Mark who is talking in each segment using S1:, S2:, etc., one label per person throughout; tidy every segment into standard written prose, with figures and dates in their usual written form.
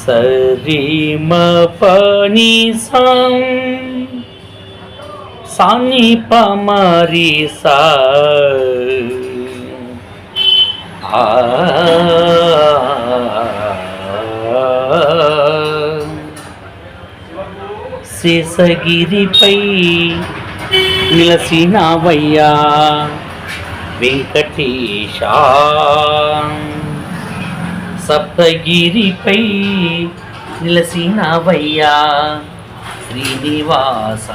S1: సరి మ పని సాని పమరి సా శేషగిరిపై నిలసినవయ్యా వెంకటేశ, సప్తగిరిపై నిలసినవయ్యా శ్రీనివాస,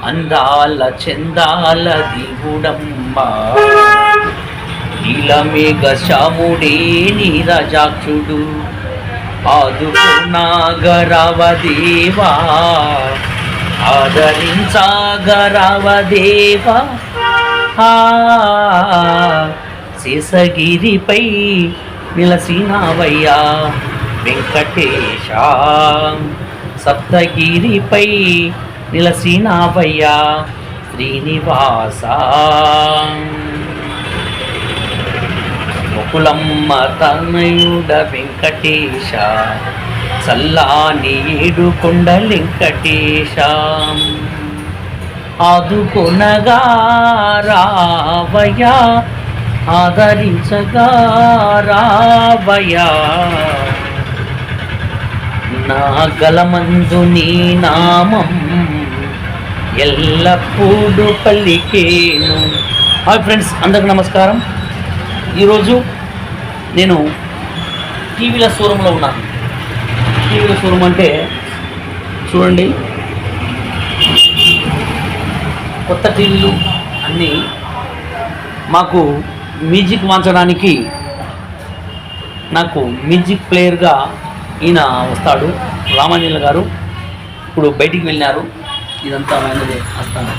S1: అందాల చందాల దిగుడమ్మ, నీలమేఘ శ్యాముడే నీరజాక్షుడు, ఆదుకునాగరవదేవా, ఆదరించాగరవదేవా, శేషగిరిపై నిలసినవయ్యా వెంకటేశ, సప్తగిరిపై నిలసినవయ్యా శ్రీనివాస. ముకులమ్మ తనయుడ వెంకటేశ, చల్లాని ఏడు కొండ వెంకటేశ, ఆదుకొనగా రావయ్యా, ఆదరించగా రావయ్యా, నా గలమందు నీ నామం ఎల్లప్పుడూ పలికేను. హాయ్ ఫ్రెండ్స్, అందరికి నమస్కారం. ఈరోజు నేను టీవీల షోరూంలో ఉన్నాను. టీవీల షోరూం అంటే చూడండి, కొత్త టీవీలు అన్నీ మాకు మ్యూజిక్ మార్చడానికి నాకు మ్యూజిక్ ప్లేయర్గా ఈయన వస్తాడు, రామాంజనేయులు గారు. ఇప్పుడు బయటికి వెళ్ళినారు, ఇదంతా మైనదే వస్తాను.